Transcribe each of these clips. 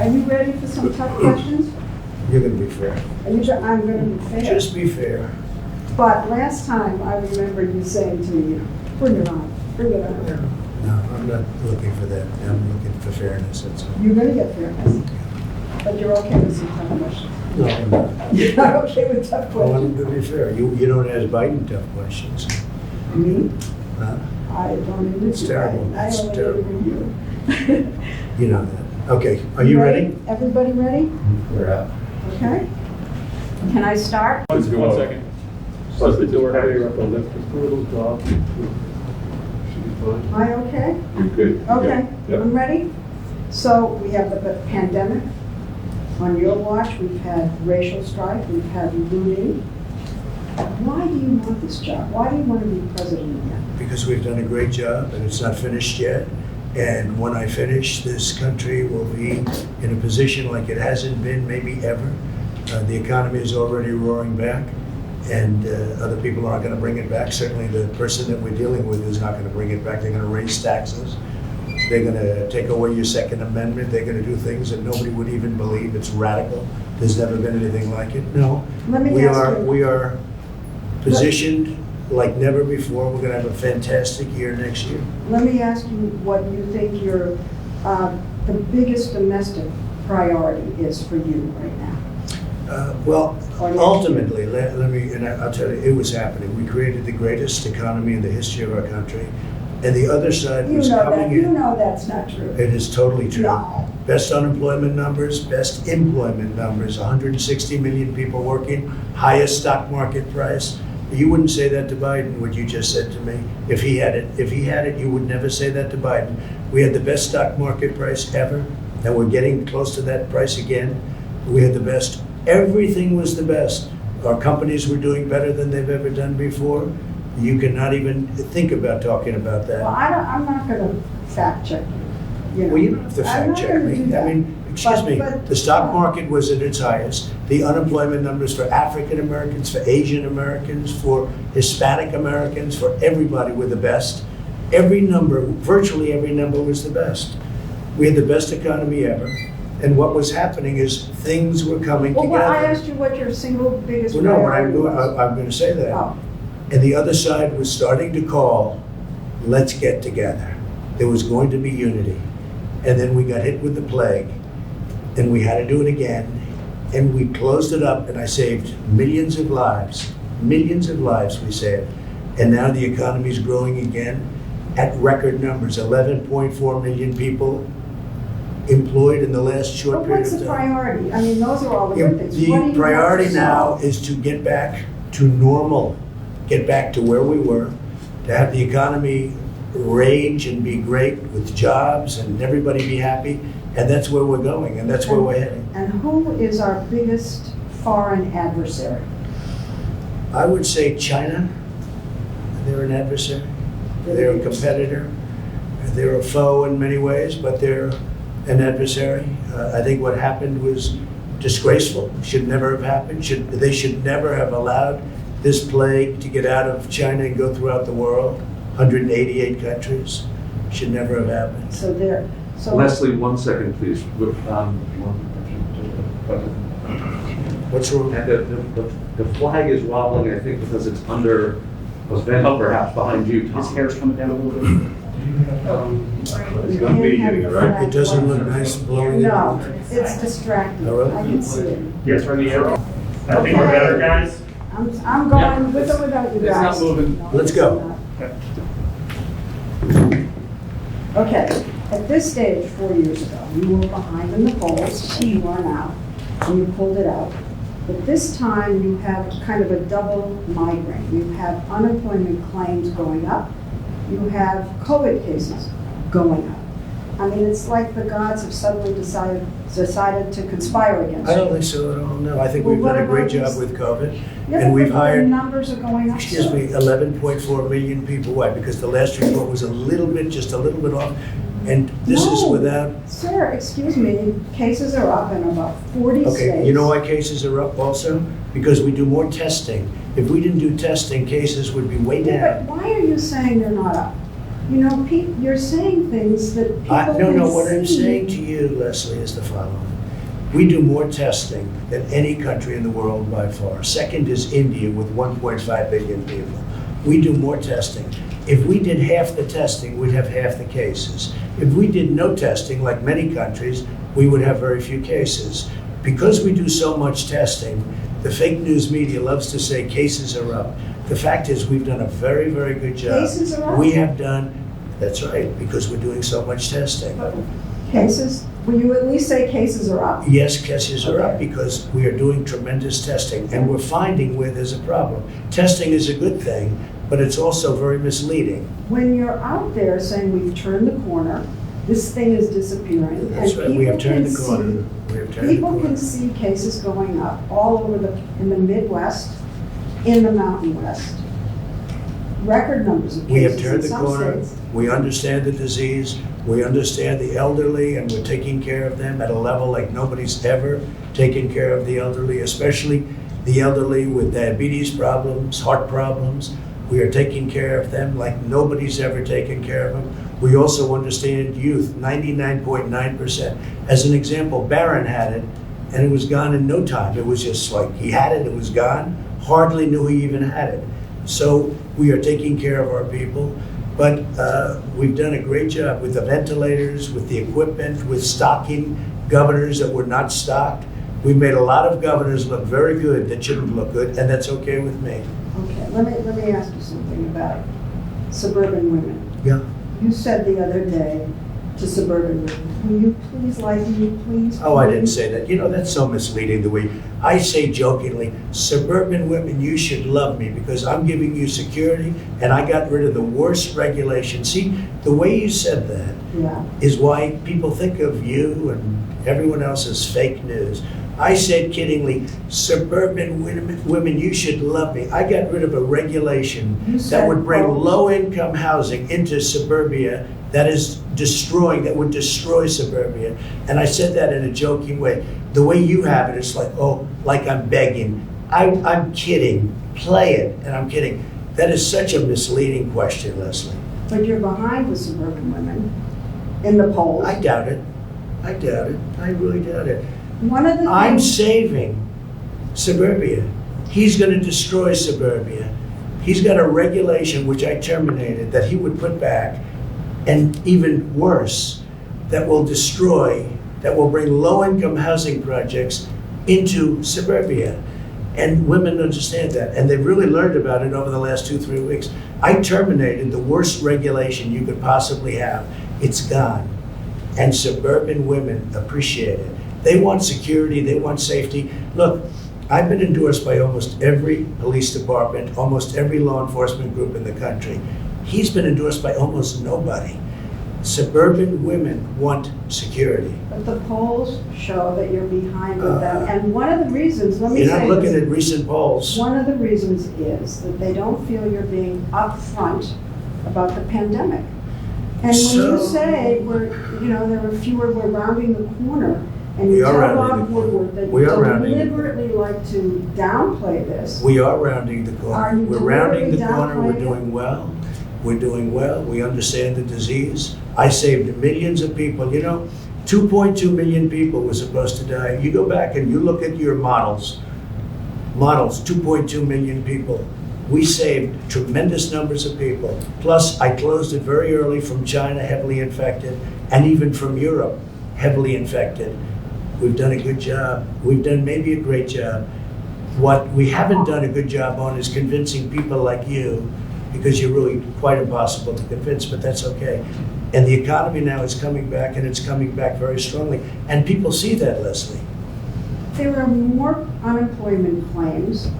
Are you ready for some tough questions? You're going to be fair. I'm going to be fair. Just be fair. But last time, I remember you saying to me, bring it on, bring it on. No, I'm not looking for that. I'm looking for fairness. That's all. You're going to get fairness. But you're okay with some tough questions. No, I'm not. You're not okay with tough I want questions? to be fair. You don't ask Biden tough questions. Me? Huh? I don't even. It's terrible. I It's only terrible. interview you. You know that. Okay, are you ready? Everybody ready? We're out. Okay. Can I start? Let's do 1 second. Plus the door higher up, lift just a little drop. Should be fine. Am I okay? You're good. Okay, Yep. I'm ready. So we have the pandemic. On your watch, we've had racial strife, we've had looting. Why do you want this job? Why do you want to be president again? Because we've done a great job and it's not finished yet. And when I finish, this country will be in a position like it hasn't been maybe ever. The economy is already roaring back, and other people aren't going to bring it back. Certainly the person that we're dealing with is not going to bring it back. They're going to raise taxes. They're going to take away your Second Amendment. They're going to do things that nobody would even believe. It's radical. There's never been anything like it. No, Let me we ask are you- we are positioned like never before. We're going to have a fantastic year next year. Let me ask you what you think your, the biggest domestic priority is for you right now. Well, Or next ultimately, let me, and I'll tell you, it was happening. We created the greatest economy in the history of our country, and the other side You was know coming that, you in. know that's not true. It is totally true. No. Best unemployment numbers, best employment numbers, 160 million people working, highest stock market price. You wouldn't say that to Biden, what you just said to me. If he had it, you would never say that to Biden. We had the best stock market price ever, and we're getting close to that price again. We had the best, everything was the best. Our companies were doing better than they've ever done before. You cannot even think about talking about that. Well, I'm not going to fact check you. Well, you don't have to I'm fact not check gonna me. do that. I mean, excuse me, But- the stock market was at its highest. The unemployment numbers for African Americans, for Asian Americans, for Hispanic Americans, for everybody were the best. Every number, virtually every number was the best. We had the best economy ever. And what was happening is things were coming Well, together. I asked you what your single biggest Well, no, what I'm priority going, was. I'm going to say that. Oh, And the other side was starting to call, let's get together. There was going to be unity. And then we got hit with the plague, and we had to do it again. And we closed it up, and I saved millions of lives we saved. And now the economy's growing again at record numbers, 11.4 million people employed in the last short but period what's of the time. priority? I mean, those are all the good things. What do you The want priority to now solve? is to get back to normal, get back to where we were, to have the economy rage and be great with jobs and everybody be happy. And that's where we're going, and that's where we're heading. And who is our biggest foreign adversary? I would say China. They're an adversary. They're a competitor. They're a foe in many ways, but they're an adversary. I think what happened was disgraceful. Should never have happened. They should never have allowed this plague to get out of China and go throughout the world. 188 countries. Should never have happened. So there, so. Leslie, 1 second, please. What's wrong? And the flag is wobbling, I think, because it's under, was bent up perhaps behind you, Tom. His hair's coming down a little bit. It's gonna be getting it, right? It doesn't look nice blowing it. No, it's distracting. Oh, really? I can see it. Yes, from the arrow. I think we're better, guys. I'm going with or without you It's not guys. moving. No, Let's it's go. not. Okay, at this stage, 4 years ago, you were behind in the polls, you are now, and you pulled it out. But this time, you have kind of a double migraine. You have unemployment claims going up, you have COVID cases going up. I mean, it's like the gods have suddenly decided to conspire against I you. don't think so at all, no. I think Well, we've what done a great about job this- with COVID. Yeah, And but we've the hired, numbers are going up. excuse so. me, 11.4 million people. Why? Because the last report was just a little bit off. And this is No. without, Sir, excuse me, cases are up in about 40 states. okay, you know why cases are up also? Because we do more testing. If we didn't do testing, cases would be way Yeah, down. but why are you saying they're not up? You know, Pete, you're saying things that people can see. No, what I'm saying to you, Leslie, is the following. We do more testing than any country in the world by far. Second is India with 1.5 billion people. We do more testing. If we did half the testing, we'd have half the cases. If we did no testing, like many countries, we would have very few cases. Because we do so much testing, the fake news media loves to say cases are up. The fact is, we've done a very, very good job. Cases are up? We have done, that's right, because we're doing so much testing. Cases, will you at least say cases are up? Yes, cases are up Okay. because we are doing tremendous testing, and we're finding where there's a problem. Testing is a good thing, but it's also very misleading. When you're out there saying we've turned the corner, this thing is disappearing. That's and right, we have people turned can the corner. see- We have turned the People corner. can see cases going up all over in the Midwest, in the Mountain West. Record numbers of We have cases turned in the some corner. states. We understand the disease. We understand the elderly, and we're taking care of them at a level like nobody's ever taken care of the elderly, especially the elderly with diabetes problems, heart problems. We are taking care of them like nobody's ever taken care of them. We also understand youth, 99.9%. As an example, Barron had it, and it was gone in no time. It was just like he had it, it was gone. Hardly knew he even had it. So we are taking care of our people, but we've done a great job with the ventilators, with the equipment, with stocking governors that were not stocked. We made a lot of governors look very good that shouldn't look good, and that's okay with me. Okay, let me ask you something about suburban women. Yeah. You said the other day to suburban women, will you please like me, please? Oh, I didn't say that. You know, that's so misleading the way I say jokingly, suburban women, you should love me because I'm giving you security and I got rid of the worst regulation. See, the way you said that Yeah. is why people think of you and everyone else as fake news. I said kiddingly, suburban women, you should love me. I got rid of a regulation You that said, would bring quote, low-income housing into suburbia that would destroy suburbia. And I said that in a joking way. The way you have it, it's like, oh, like I'm begging. I'm kidding. Play it, and I'm kidding. That is such a misleading question, Leslie. But you're behind with suburban women in the polls. I doubt it. I doubt it. I really doubt it. One of the I'm things, saving suburbia. He's going to destroy suburbia. He's got a regulation, which I terminated, that he would put back, and even worse, that will bring low-income housing projects into suburbia. And women understand that, and they've really learned about it over the last 2-3 weeks. I terminated the worst regulation you could possibly have. It's gone. And suburban women appreciate it. They want security, they want safety. Look, I've been endorsed by almost every police department, almost every law enforcement group in the country. He's been endorsed by almost nobody. Suburban women want security. but the polls show that you're behind with them. And one of the reasons, let me You're say not looking this, at recent polls. one of the reasons is that they don't feel you're being upfront about the pandemic. And when you So- say we're rounding the corner, and We you are tell rounding Bob the corner. Woodward that We you are rounding the deliberately like to downplay this. We are rounding the Are corner. you We're rounding the deliberately corner. We're downplaying it? doing well. We're doing well. We understand the disease. I saved millions of people. You know, 2.2 million people were supposed to die. You go back and you look at your models, 2.2 million people. We saved tremendous numbers of people. Plus, I closed it very early from China, heavily infected, and even from Europe, heavily infected. We've done a good job. We've done maybe a great job. What we haven't done a good job on is convincing people like you, because you're really quite impossible to convince, but that's okay. And the economy now is coming back, and it's coming back very strongly. And people see that, Leslie. There are more unemployment claims.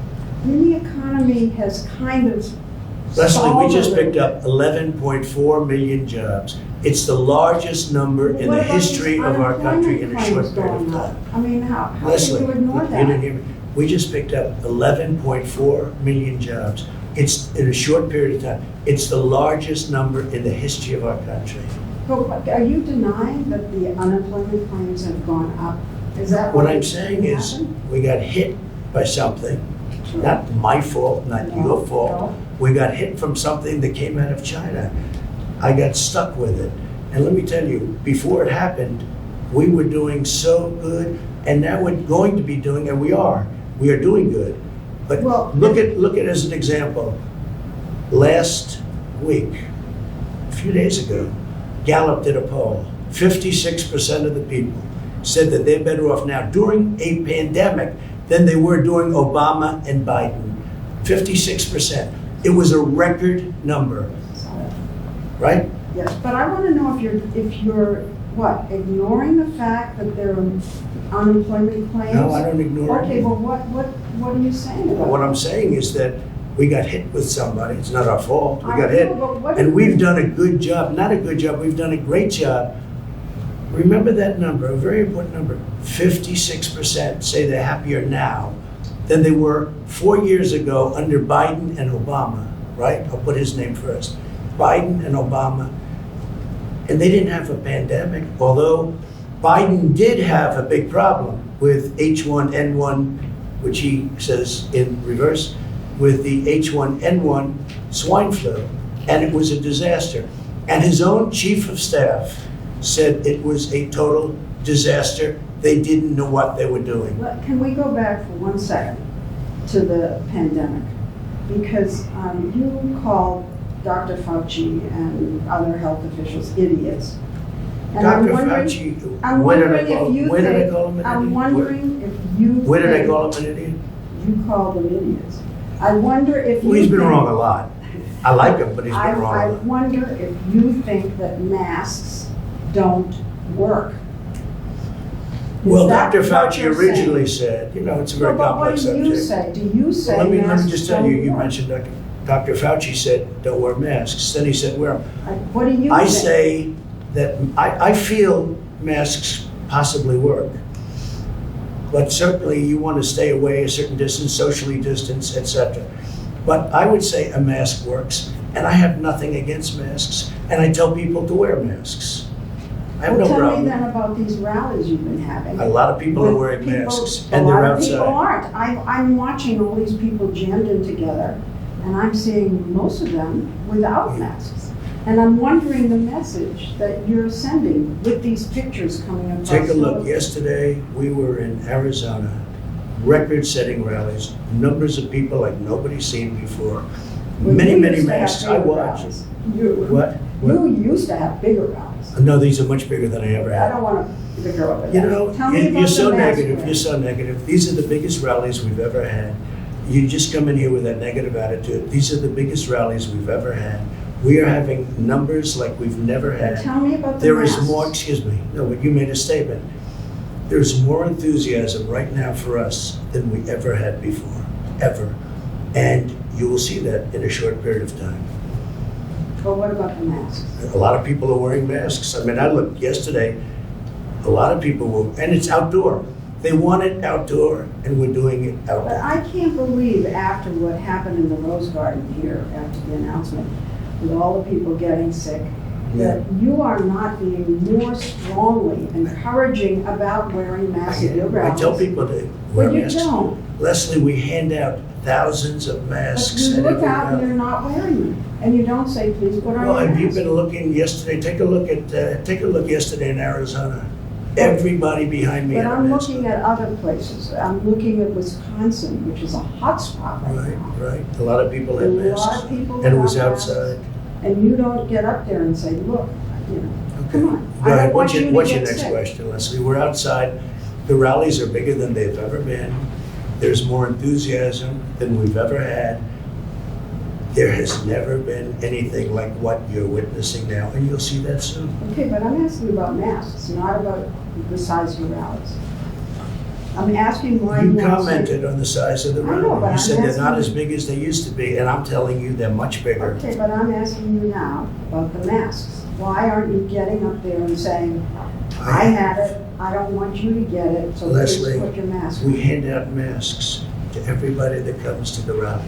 And the economy has kind of Leslie, we just stalled a picked little up 11.4 million jobs. It's the largest number in What the about history these of our country in a unemployment short period claims of going time. up? I mean, how do Leslie, you ignore you didn't that? hear me. We just picked up 11.4 million jobs. It's in a short period of time. It's the largest number in the history of our country. But are you denying that the unemployment claims have gone up? Is that What what I'm is saying is, happened? we got hit by something, not my fault, not No, your fault. no. We got hit from something that came out of China. I got stuck with it. And let me tell you, before it happened, we were doing so good, and now we're going to be doing, and we are doing good. But Well- look at as an example, last week, a few days ago, Gallup did a poll. 56% of the people said that they're better off now during a pandemic than they were during Obama and Biden. 56%. It was a record number, right? Yes, but I want to know if you're, what, ignoring the fact that there are unemployment claims? No, I don't ignore it. Okay, well, what are you saying about What it? I'm saying is that we got hit with somebody. It's not our fault. We I got know, hit. but what And do we've you- done a good job, not a good job, we've done a great job. Remember that number, a very important number. 56% say they're happier now than they were 4 years ago under Biden and Obama, right? I'll put his name first. Biden and Obama. And they didn't have a pandemic, although Biden did have a big problem with H1N1, which he says in reverse, with the H1N1 swine flu, and it was a disaster. And his own chief of staff said it was a total disaster. They didn't know what they were doing. Can we go back for 1 second to the pandemic? Because you called Dr. Fauci and other health officials idiots. And I'm Dr. wondering- Fauci, I'm where did I wondering call if you where did I think- call him an I'm idiot? wondering if you Where did I think- call him an idiot? You called them idiots. I wonder if you Well, he's been think- wrong a lot. I like him, but he's been wrong a I lot. wonder if you think that masks don't work. Is Well, that Dr. what Fauci you're originally saying? said, it's a very No, but complex what do you subject. say? Do you say Let me masks just tell you, don't you work? mentioned Dr. Fauci said, don't wear masks. Then he said, wear them. What do you I think? say that I feel masks possibly work. But certainly you want to stay away a certain distance, socially distance, etc. But I would say a mask works, and I have nothing against masks, and I tell people to wear masks. I have no Tell me problem. then about these rallies you've been having. A lot of people are With wearing people- masks, and they're A lot of people outside. aren't. I'm watching all these people jammed in together, and I'm seeing most of them without masks. And I'm wondering the message that you're sending with these pictures coming across. Take a look. the- Yesterday, we were in Arizona, record-setting rallies, numbers of people like nobody's seen before. Well, Many, you many used to have masks. I bigger watched. rallies. You What? You used to have bigger rallies. No, these are much bigger than I ever I had. don't want to bicker over that. You know, Tell me you're about so the mask negative, wearing. you're so negative. These are the biggest rallies we've ever had. You just come in here with that negative attitude. These are the biggest rallies we've ever had. We are having numbers like we've never had. Tell me about the There is masks. more, excuse me, no, but you made a statement. There's more enthusiasm right now for us than we ever had before, ever. And you will see that in a short period of time. But what about the masks? A lot of people are wearing masks. I mean, I looked yesterday, a lot of people were, and it's outdoor. They want it outdoor, and we're doing it But outdoor. I can't believe after what happened in the Rose Garden here, after the announcement, with all the people getting sick, that you are not being more strongly encouraging about wearing masks at your I rallies. tell people to wear But you masks. don't. Leslie, we hand out thousands of But masks you at look every out and rally. you're not wearing them, and you don't say, please put on Well, your have you mask. been looking yesterday? Take a look yesterday in Arizona. Everybody behind me But had a I'm mask looking on. at other places. I'm looking at Wisconsin, which is a hot spot right Right, now. right. A lot of people A had lot masks. of people And it was without masks. outside. And you don't get up there and say, look, you know, come on. Go I ahead. don't want you to What's your get next sick. question, Leslie? We're outside. The rallies are bigger than they've ever been. There's more enthusiasm than we've ever had. There has never been anything like what you're witnessing now, and you'll see that soon. Okay, but I'm asking about masks, not about the size of your rallies. I'm asking why You you want to commented on the size of the I know, rally. but You I'm said they're not asking- as big as they used to be, and I'm telling you they're much bigger. Okay, but I'm asking you now about the masks. Why aren't you getting up there and saying, I had it, I don't want you to get it, so please Leslie, put your mask on? we hand out masks to everybody that comes to the rally.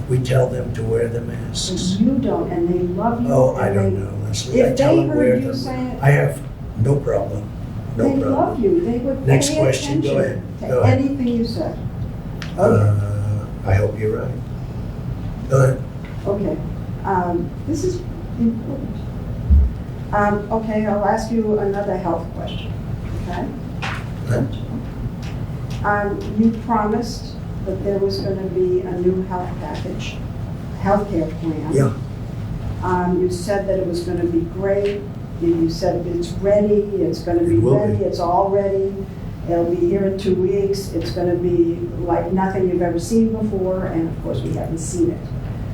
We tell them to wear the masks. You don't, and they love you. Oh, I and don't they- know, Leslie. I If tell they them wear heard you them. say it, I have no problem. No they problem. love you. They would Next pay question, go attention ahead, go to ahead. anything you said. Okay, I hope you're right. Go ahead. okay. This is important. Okay, I'll ask you another health question, okay? You promised that there was going to be a new health package, healthcare plan. Yeah. You said that it was going to be great. You said it's ready, it's going to be It will be. ready, it's all ready. It'll be here in 2 weeks. It's going to be like nothing you've ever seen before, and of course, we haven't seen it.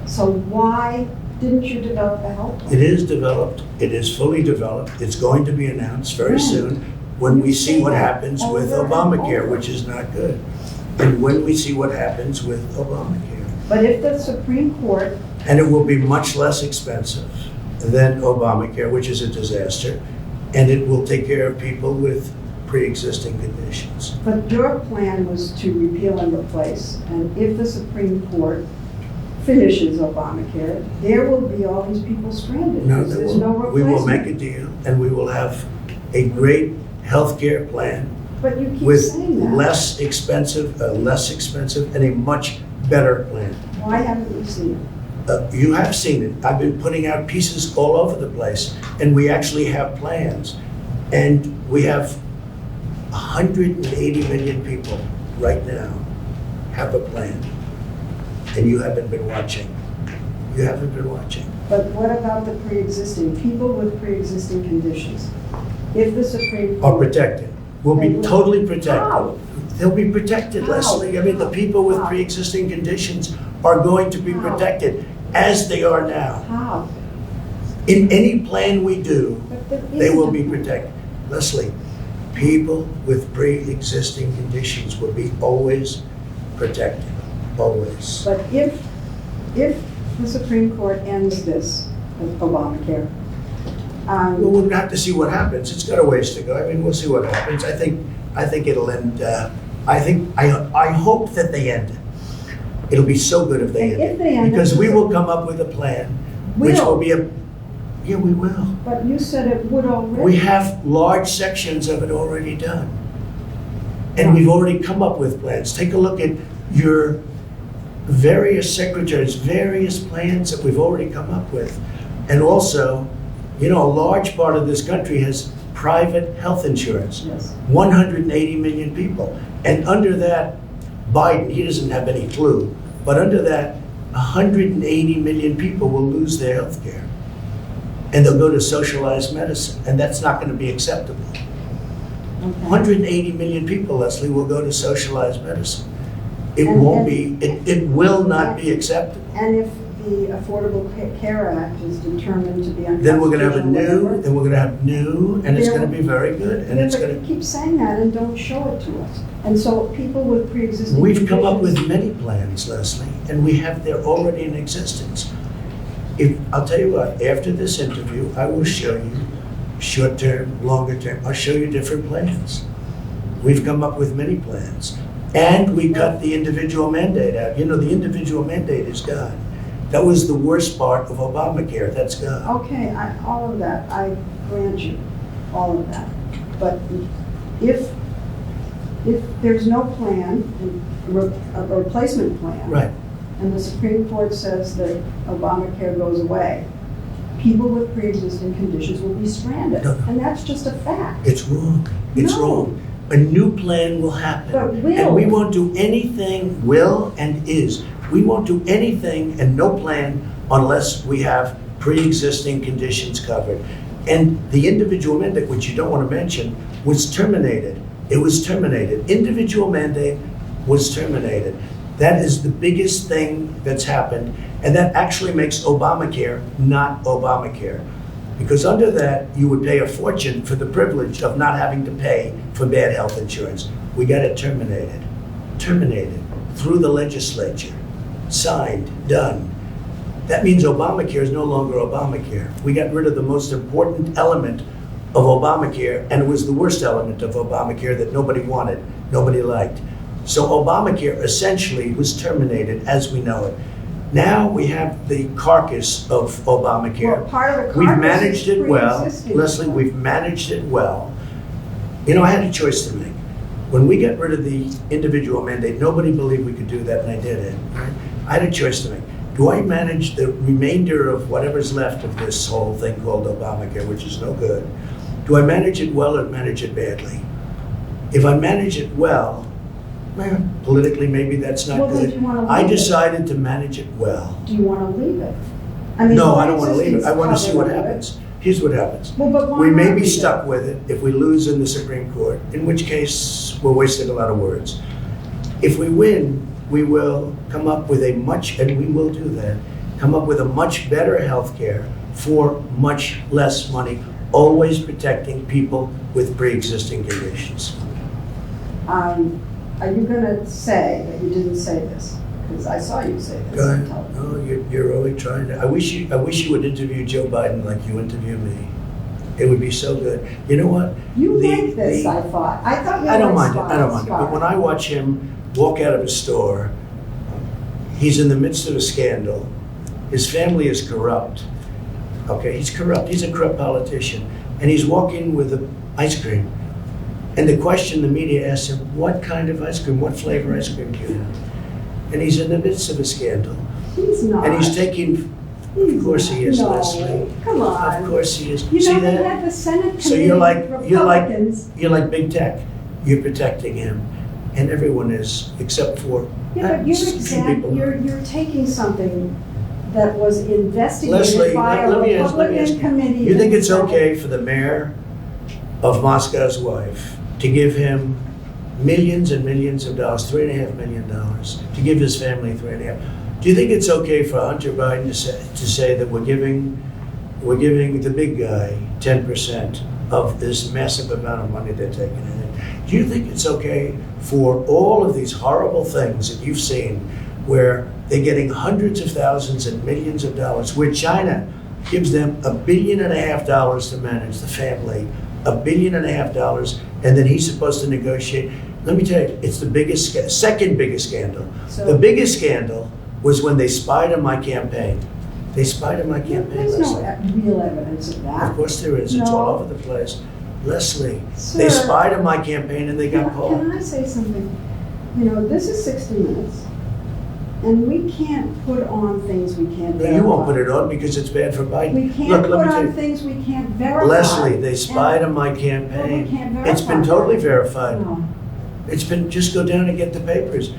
So why didn't you develop a health plan? It is developed, it is fully developed, it's going to be announced very soon when we see what happens with Obamacare, which is not good. And when we see what happens with Obamacare. But if the Supreme Court, And it will be much less expensive than Obamacare, which is a disaster, and it will take care of people with pre-existing conditions. but your plan was to repeal and replace, and if the Supreme Court finishes Obamacare, there will be all these people stranded. No, because there there's no won't. We will make a replacement. deal, and we will have a great healthcare plan But you keep with saying that. less expensive, and a much better plan. Why haven't we seen it? You have seen it. I've been putting out pieces all over the place, and we actually have plans. And we have 180 million people right now have a plan. And you haven't been watching. You haven't been watching. But what about the pre-existing, people with pre-existing conditions? If the Supreme Are Court. protected. Will They be will- totally protected. How? They'll be protected, How? Leslie. I mean, the people with How? pre-existing conditions are going to be How? protected, as they are now. How? In any plan we do, But there they will isn't be a plan. protected. Leslie, people with pre-existing conditions will be always protected, always. But if the Supreme Court ends this, Obamacare, Well, we'll have to see what happens. It's got a ways to go. I mean, we'll see what happens. I think it'll end. I hope that they end it. It'll be so good if they And end if they it, end it, because we you will said- come up with a plan, which Will. will be a. Yeah, we will. but you said it would already. We have large sections of it already done. And we've already come up with plans. Take a look at your various secretaries, various plans that we've already come up with. And also, a large part of this country has private health insurance. Yes. 180 million people. And under that, Biden, he doesn't have any clue, but under that, 180 million people will lose their health care. And they'll go to socialized medicine, and that's not going to be acceptable. Okay. 180 million people, Leslie, will go to socialized medicine. It And- won't and- be, it will not be acceptable. And if the Affordable Care Act is determined to be unconstitutional. Then we're going to have whatever, and it's going to be very good, and Yeah, it's but going you keep saying that and don't show it to us. And so people with pre-existing to, we've come up with conditions- many plans, Leslie, and they're already in existence. I'll tell you what, after this interview, I will show you short-term, longer-term, I'll show you different plans. We've come up with many plans. And we cut the individual mandate out. The individual mandate is gone. That was the worst part of Obamacare, that's gone. Okay, all of that, I grant you, all of that. But if there's no plan, a replacement plan. Right. And the Supreme Court says that Obamacare goes away, people with pre-existing conditions will be stranded. No. And that's just a fact. It's wrong. It's No. wrong. A new plan will happen. But will. And we won't do anything, will and is. We won't do anything and no plan unless we have pre-existing conditions covered. And the individual mandate, which you don't want to mention, was terminated. It was terminated. Individual mandate was terminated. That is the biggest thing that's happened. And that actually makes Obamacare not Obamacare. Because under that, you would pay a fortune for the privilege of not having to pay for bad health insurance. We got it terminated. Terminated through the legislature. Signed, done. That means Obamacare is no longer Obamacare. We got rid of the most important element of Obamacare, and it was the worst element of Obamacare that nobody wanted, nobody liked. So Obamacare essentially was terminated as we know it. Now we have the carcass of Obamacare. Well, part of the We've carcass managed is it well. pre-existing. Leslie, we've managed it well. I had a choice to make. When we got rid of the individual mandate, nobody believed we could do that, and I did it. Right? I had a choice to make. Do I manage the remainder of whatever's left of this whole thing called Obamacare, which is no good? Do I manage it well or manage it badly? If I manage it well, politically maybe that's not Well, then good. do you wanna I leave it? decided to manage it well. Do you want to leave it? I mean, No, I why don't want to leave it. I want to see what existence happens. Here's what happens. Well, but why We may not be leave it? stuck with it if we lose in the Supreme Court, in which case we're wasting a lot of words. If we win, we will come up with a much, and we will do that, come up with a much better health care for much less money, always protecting people with pre-existing conditions. Are you going to say that you didn't say this? Because I saw you say this. Go on ahead. television. No, you're really trying to. I wish you would interview Joe Biden like you interview me. It would be so good. You know what? You like this, I thought. I thought you I don't liked mind it. I don't mind it. But when I watch him walk out of a store, he's in the midst of a scandal. His family is corrupt. Okay, he's corrupt. He's a corrupt politician, and he's walking with ice cream. And the question the media asks him, "What kind of ice cream? What flavor ice cream do you have?" And he's in the midst of a scandal, He's not. and he's taking. Of course he is, No, Leslie. come on. Of course he is. You See know, they that? had the Senate So committee, you're like Republicans. big tech. You're protecting him, and everyone is except for Yeah, but few people. you're taking something that was investigated Leslie, by a let me ask Republican you. committee. You think in it's the Senate. okay for the mayor of Moscow's wife to give him millions and millions of dollars, $3.5 million, to give his family $3.5? Do you think it's okay for Hunter Biden to say that we're giving the big guy 10% of this massive amount of money they're taking in? Do you think it's okay for all of these horrible things that you've seen where they're getting hundreds of thousands and millions of dollars, where China gives them $1.5 billion to manage the family, $1.5 billion, and then he's supposed to negotiate? Let me tell you, it's the second biggest scandal. So- The biggest scandal was when they spied on my campaign. They spied on my Yeah, campaign. there's no Leslie. real evidence of that. Of course there is. It's all No. over the place. Leslie, Sir, they spied on my campaign and they got caught. Can I say something? You know, this is 60 Minutes, and we can't put on things we can't No, verify. you won't put it on because it's bad for Biden. We can't Look, put let me tell on you. things we can't verify. Leslie, they spied And- on my Well, we campaign. can't It's been verify. totally verified. No. It's been, just go down and get the papers.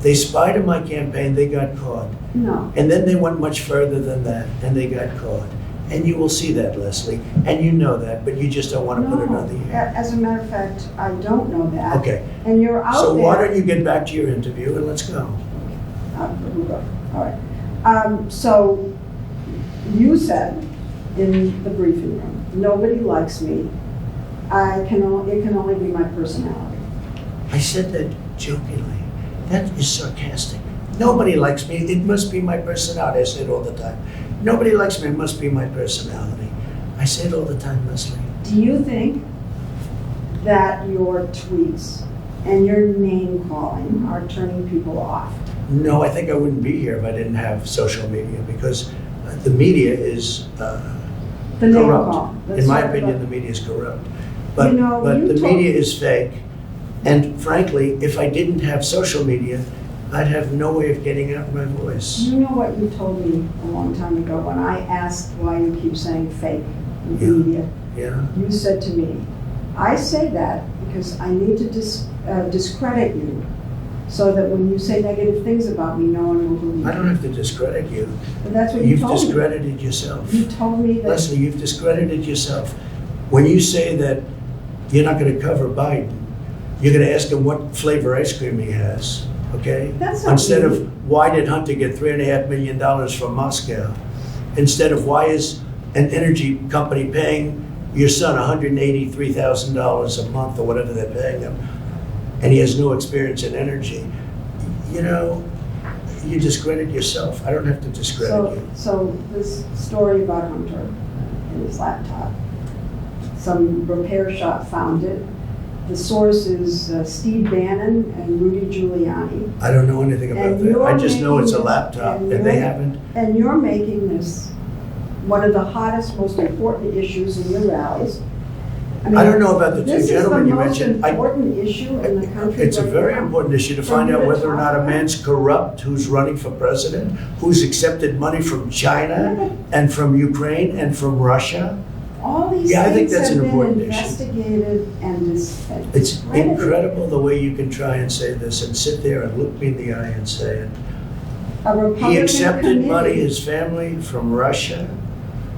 They spied on my campaign, they got caught. No. And then they went much further than that, and they got caught. And you will see that, Leslie, and you know that, but you just don't want to put it on the air. As a matter of fact, I don't know that. Okay, And you're out so there. why don't you get back to your interview and let's go. We'll go. All right. So you said in the briefing room, nobody likes me. It can only be my personality. I said that jokingly. That is sarcastic. Nobody likes me. It must be my personality. I say it all the time. Nobody likes me. It must be my personality. I say it all the time, Leslie. Do you think that your tweets and your name calling are turning people off? No, I think I wouldn't be here if I didn't have social media because the media is The name corrupt. call. In my opinion, the media is corrupt. But, You know, but you the told- media is fake. And frankly, if I didn't have social media, I'd have no way of getting out my voice. You know what you told me a long time ago when I asked why you keep saying fake in the Yeah. media? Yeah. You said to me, I say that because I need to discredit you so that when you say negative things about me, no one will believe I you. don't have to discredit you. But that's what you You've told me. discredited yourself. You told me that. Leslie, you've discredited yourself. When you say that you're not going to cover Biden, you're going to ask him what flavor ice cream he has, okay? That's not Instead me. of why did Hunter get $3.5 million from Moscow? Instead of why is an energy company paying your son $183,000 a month or whatever they're paying him, and he has no experience in energy? You know, you discredit yourself. I don't have to discredit you. So this story about Hunter and his laptop, some repair shop found it. The source is Steve Bannon and Rudy Giuliani. I don't know anything about And that. you're I just know it's a making- laptop, and and they you're- haven't. And you're making this one of the hottest, most important issues in your rallies. I don't know about the two gentlemen you mentioned. This is the most important issue in the country. It's a right very now. important issue to For find you out to whether or talk not a about. man's corrupt who's running for president, who's accepted money from China and from Ukraine and from Russia. All these Yeah, I think things that's have an been important issue. investigated and It's discredited. incredible the way you can try and say this and sit there and look me in the eye and say it. A Republican He accepted money, committee- his family, from Russia,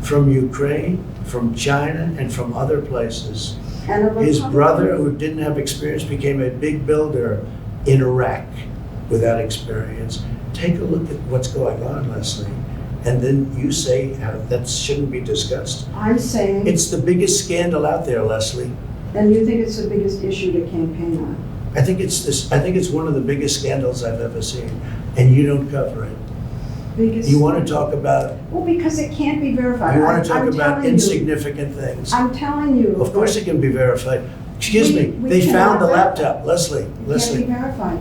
from Ukraine, from China, and from other places. and a His Republican- brother, who didn't have experience, became a big builder in Iraq without experience. Take a look at what's going on, Leslie, and then you say how that shouldn't be discussed. I'm saying, It's the biggest scandal out there, Leslie. and you think it's the biggest issue to campaign on? I think it's one of the biggest scandals I've ever seen, and you don't cover it. Biggest. You want to talk about, Well, because it can't be verified. you want to talk I'm about telling you. insignificant things. I'm telling you. Of course it can be verified. Excuse me, We they found cannot the verify. laptop. Leslie, It can't be Leslie, verified.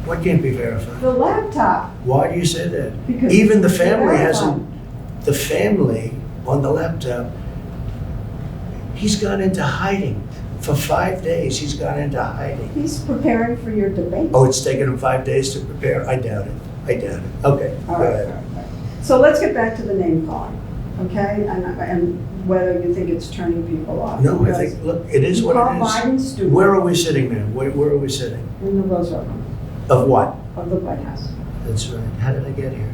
what can't be verified? The laptop, Why do you say that? because. Even the it's family verified. hasn't, the family on the laptop, he's gone into hiding. For 5 days, he's gone into hiding. He's preparing for your debate. Oh, it's taken him 5 days to prepare? I doubt it. I doubt it. Okay, go All right, ahead. all right. So let's get back to the name calling, okay? And whether you think it's turning people off. No, I Because think, look, it is you what call it is. Biden stupid Where are we sitting now? Where are we sitting? in the Roosevelt Room Of what? of the White House. That's right. How did I get here?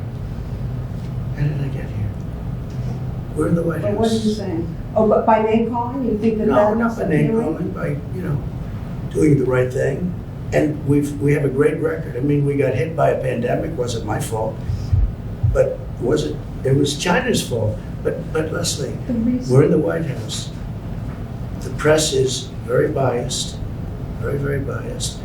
How did I get here? We're in the White House. But what are you saying? Oh, but by name calling, you think that No, that's not by name appealing? calling, by, doing the right thing. And we have a great record. I mean, we got hit by a pandemic, wasn't my fault. But it was China's fault. But Leslie, The reason. we're in the White House. The press is very biased, very, very biased.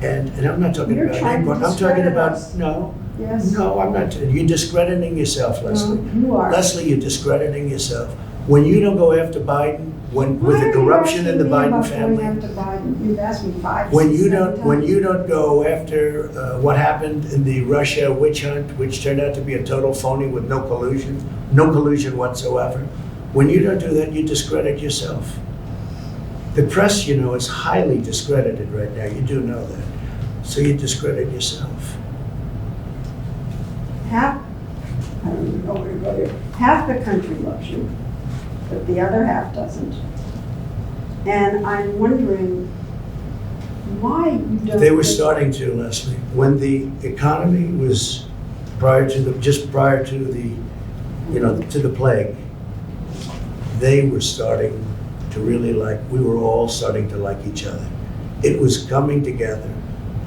And I'm not talking You're about trying name to calling. I'm talking discredit about, us. no, Yes. no, I'm not. You're discrediting yourself, Leslie. No, you are. Leslie, you're discrediting yourself. When you don't go after Biden, with the corruption in the Biden family, Why are you asking me about going after Biden? You've asked me 5, when 6, you 7 don't, times. when you don't go after what happened in the Russia witch hunt, which turned out to be a total phony with no collusion whatsoever, when you don't do that, you discredit yourself. The press, is highly discredited right now. You do know that. So you discredit yourself. I don't even know where to go here. Half the country loves you, but the other half doesn't. And I'm wondering why you don't. They were starting to, Leslie, when the economy was prior to the plague, they were starting to really we were all starting to like each other. It was coming together.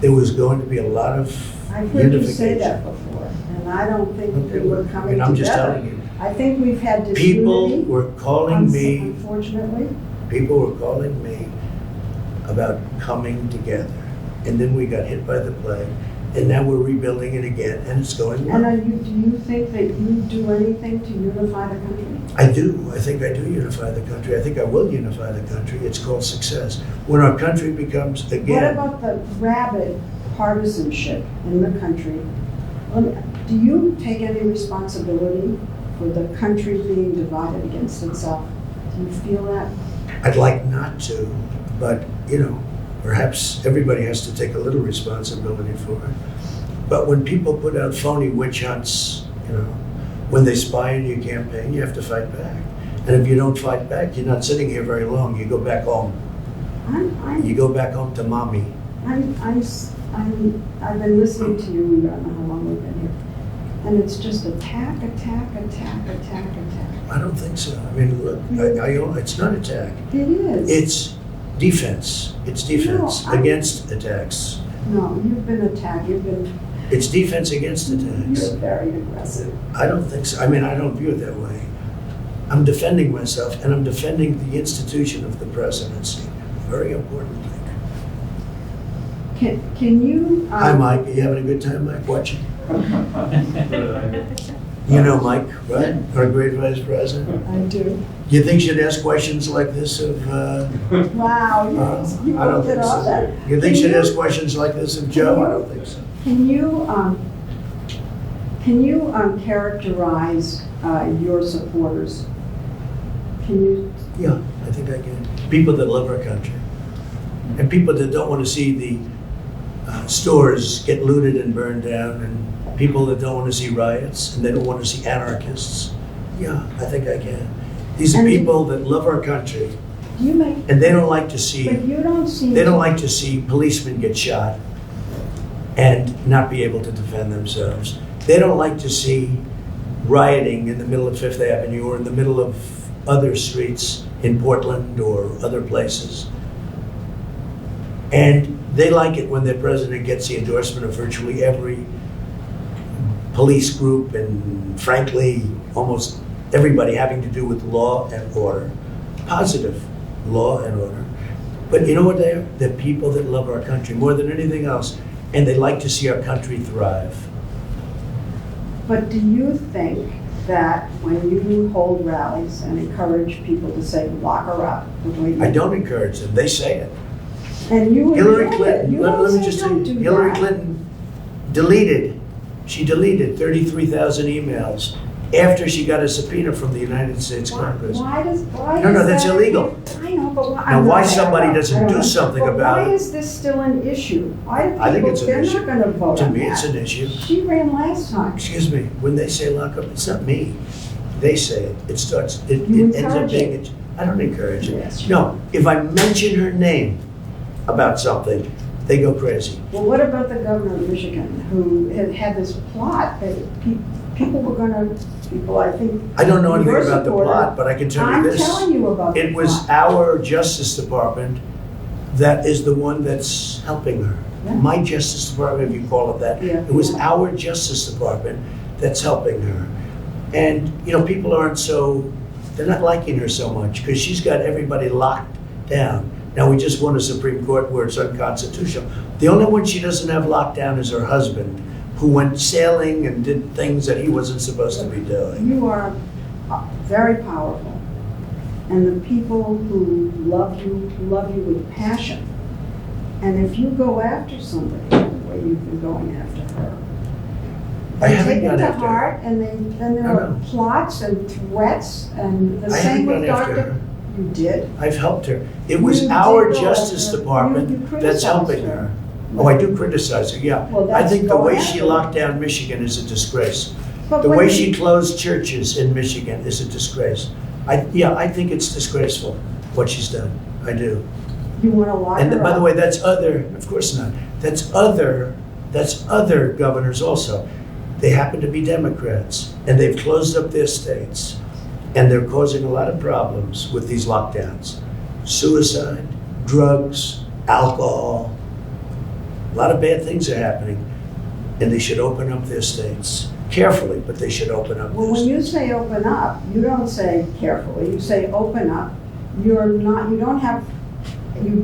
There was going to be a lot of I've heard you say unification. that before, and I don't think Okay, we were well, coming I'm just together. telling you. I think we've had People disunity. were calling me, Unfortunately. people were calling me about coming together. And then we got hit by the plague, and now we're rebuilding it again, and it's going well. And do you think that you do anything to unify the country? I do. I think I do unify the country. I think I will unify the country. It's called success. When our country becomes, What again, about the rabid partisanship in the country? Do you take any responsibility for the country being divided against itself? Do you feel that? I'd like not to, but, perhaps everybody has to take a little responsibility for it. But when people put out phony witch hunts, when they spy on your campaign, you have to fight back. And if you don't fight back, you're not sitting here very long. You go back home. You go back home to mommy. I've been listening to you, I don't know how long we've been here, and it's just attack. I don't think so. I mean, look, it's not attack. It is. It's defense. It's defense No, against attacks. No, you've been attacked, It's defense against attacks. you're very aggressive. I don't think so. I mean, I don't view it that way. I'm defending myself, and I'm defending the institution of the presidency. Very important thing. Can you? Hi, Mike. Are you having a good time, Mike, watching? You know Mike, right? Our great vice president. I do. You think she'd ask questions like this of, Wow, you I don't pulled it think off so. that. You think Can she'd you- ask questions like this of Joe? I don't think so. Can you characterize your supporters? Can you? Yeah, I think I can. People that love our country. And people that don't want to see the stores get looted and burned down, and people that don't want to see riots, and they don't want to see anarchists. Yeah, I think I can. These are And people that love our country, You make, and they don't like to see, but you don't seem. they don't like to see policemen get shot and not be able to defend themselves. They don't like to see rioting in the middle of Fifth Avenue or in the middle of other streets in Portland or other places. And they like it when their president gets the endorsement of virtually every police group and, frankly, almost everybody having to do with law and order. Positive law and order. But you know what they are? They're people that love our country more than anything else, and they like to see our country thrive. But do you think that when you hold rallies and encourage people to say, lock her up, the way you I don't encourage them, they say it. And you Hillary admit it. Clinton, You let don't me say just tell don't you, do Hillary that. Clinton deleted 33,000 emails after she got a subpoena from the United States Congress. Why No, is that's that- illegal. I know, but why? Now, I'm why not- somebody I don't doesn't do know. something But about why it? is this still an issue? Why do I think people, it's an they're issue. not gonna vote To on me, that. it's an issue. She ran last time. Excuse me, when they say lock up, it's not me. They say it. It starts, it You ends up encourage being, it. I don't encourage Yes. it. No, if I mention her name about something, they go crazy. Well, what about the governor of Michigan, who had this plot that people were gonna, I think. I don't know anything your about the supporter- plot, but I can tell you I'm this. telling you about the It was plot. our Justice Department that is the one that's helping her. Yeah. My Justice Department, if you call it that. Yeah. It was our Justice Department that's helping her. And, you know, people aren't so, they're not liking her so much because she's got everybody locked down. Now, we just won a Supreme Court where it's unconstitutional. The only one she doesn't have locked down is her husband, who went sailing and did things that he wasn't supposed to be doing. You are very powerful, and the people who love you with passion. And if you go after somebody the way you've been going after her, I they haven't take it gone to after her. heart, and then there I are know. plots and threats, and the I same haven't with gone after Dr. her. You did? I've helped her. It was You our did go Justice after her. Department You that's criticized helping her. her. Oh, I do criticize her, yeah. Well, I that's think the going way she after her. locked down Michigan is a disgrace. But The when way you- she closed churches in Michigan is a disgrace. I think it's disgraceful, what she's done. I do. You want to lock And her by the up. way, that's other, of course not. That's other governors also. They happen to be Democrats, and they've closed up their states, and they're causing a lot of problems with these lockdowns. Suicide, drugs, alcohol, a lot of bad things are happening, and they should open up their states. Carefully, but they should open up Well, their when states. you say open up, you don't say carefully, you say open up. You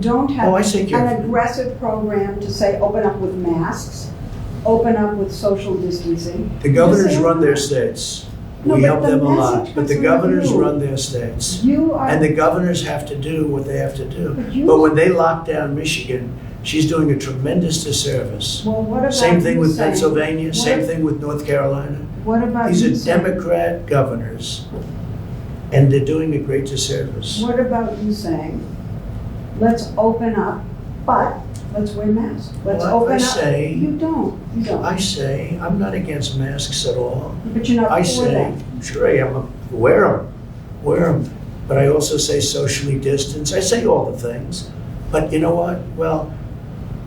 don't have Oh, I say an carefully. aggressive program to say open up with masks, open up with social distancing. The governors Just say run open their up. states. No, We but help the them a lot, message but the comes from governors you. run their states. You are. And the governors have to do what they have to do. But you- But when they lock down Michigan, she's doing a tremendous disservice. Well, what about Same thing you with saying- Pennsylvania, what- same thing with North Carolina. What about These you are saying- Democrat governors, and they're doing a great disservice. What about you saying, let's open up, but let's wear masks. Let's Well, I open up. say- You don't. I say, I'm not against masks at all. But you're not I for say, them. sure I am, wear them. But I also say socially distance. I say all the things. But you know what? Well,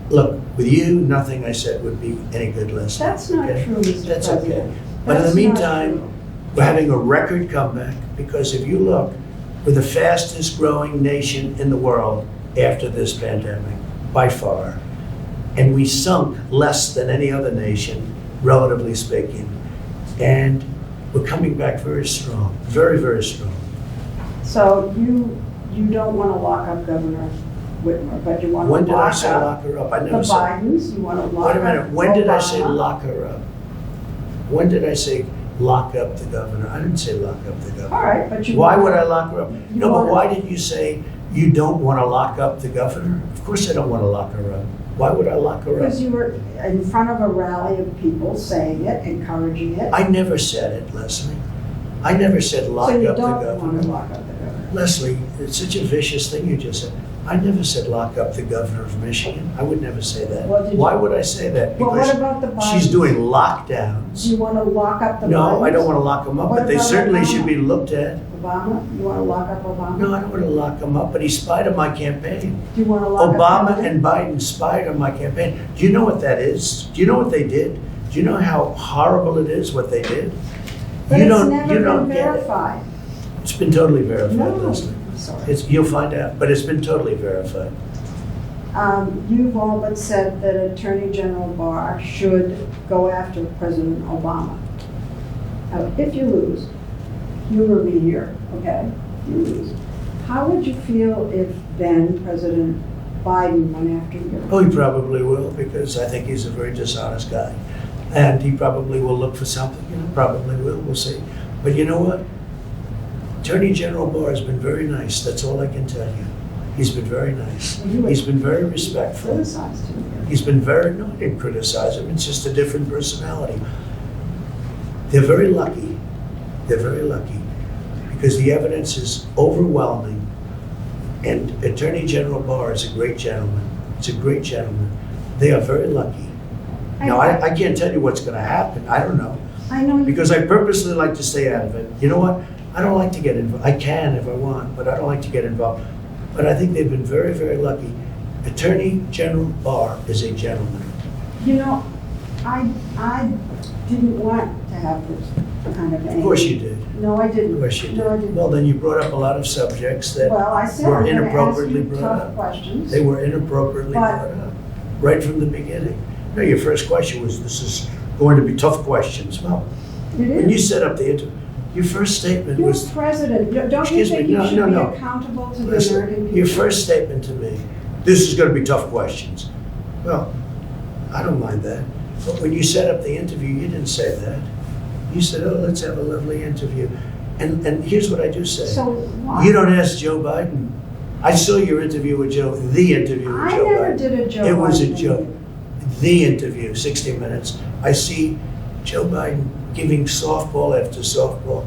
look, with you, nothing I said would be any good lesson. That's not okay? true, Mr. That's President. okay. But in the That's not meantime, true. we're having a record comeback because if you look, we're the fastest growing nation in the world after this pandemic, by far. And we sunk less than any other nation, relatively speaking. And we're coming back very strong, very, very strong. So you don't want to lock up Governor Whitmer, but you want to When did I lock say up lock her up? I the never said. Bidens, you want to lock Wait up a minute, when did I say Obama. lock her up? When did I say lock up the governor? I didn't say lock up the governor. All right, but you. Why want- would I lock her up? You No, but want- why did you say you don't want to lock up the governor? Of course I don't want to lock her up. Why would I lock her up? Because you were in front of a rally of people saying it, encouraging it. I never said it, Leslie. I never said lock So you up the don't want to governor. lock up the governor. Leslie, it's such a vicious thing you just said. I never said lock up the governor of Michigan. I would never say that. What did you- Why would I say that? Well, what Because about the Bidens? she's doing Do lockdowns. you want to lock up the Bidens? No, I don't want to lock them up, What but they about certainly Obama? should be looked at. Obama? You want to lock up Obama? No, I don't want to lock them up, but he spied on my campaign. Do you want to lock up Obama Kennedy? and Biden spied on my campaign. Do you know what that is? Do you know what they did? Do you know how horrible it is what they did? But you it's don't, never you been don't get it. verified. It's been totally verified, No, Leslie. I'm sorry. You'll find out, but it's been totally verified. You've all but said that Attorney General Barr should go after President Obama. Now, if you lose, humor me here, okay? If you lose, how would you feel if then President Biden went after you? Oh, he probably will, because I think he's a very dishonest guy. And he probably will look for something, probably will, we'll see. But you know what? Attorney General Barr has been very nice, that's all I can tell you. He's been very nice. He's been very respectful. Criticized him here. He's been very, no, I didn't criticize him, it's just a different personality. They're very lucky, because the evidence is overwhelming. And Attorney General Barr is a great gentleman. It's a great gentleman. They are very lucky. Now, I can't tell you what's gonna happen, I don't know. I know. Because I purposely like to stay out of it. You know what? I don't like to get involved. I can if I want, but I don't like to get involved. But I think they've been very, very lucky. Attorney General Barr is a gentleman. You know, I didn't want to have this kind of anger. Of course you did. No, I didn't. Of course you did. No, I didn't. Well, then you brought up a lot of subjects that Well, I said were I'm going to ask inappropriately you brought tough up. questions. They were inappropriately But- brought up, right from the beginning. No, your first question was, this is going to be tough questions. Well, It when you is. set up the interview, your first statement You're was, president. Don't you Excuse me, think you no, should no, be no. accountable to the listen, American people? your first statement to me, this is going to be tough questions. Well, I don't mind that. But when you set up the interview, you didn't say that. You said, oh, let's have a lovely interview. And here's what I do say. So why? You don't ask Joe Biden. I saw your interview with Joe, the interview with I Joe never Biden. did a Joe It was a Biden joke. interview. The interview, 60 Minutes. I see Joe Biden giving softball after softball.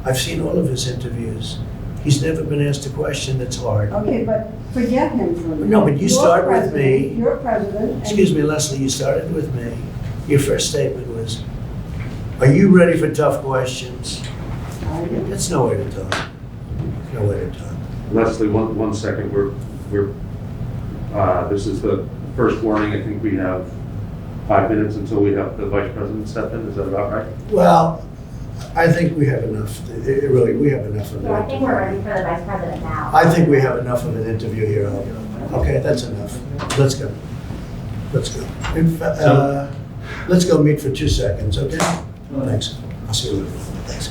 I've seen all of his interviews. He's never been asked a question that's hard. Okay, but forget him for a minute. No, but you You're start with president. me. You're president. and- Excuse me, Leslie, you started with me. Your first statement was, are you ready for tough questions? I did. That's no way to talk. No way to talk. Leslie, one second, this is the first warning, I think we have 5 minutes until we have the vice president step in, is that about right? Well, I think we have enough, really, we have enough of So I that. think we're ready for the vice president now. I think we have enough of an interview here. Okay, that's enough. Let's go. Let's go. Let's go meet for 2 seconds, okay? Thanks. I'll see you later. Thanks.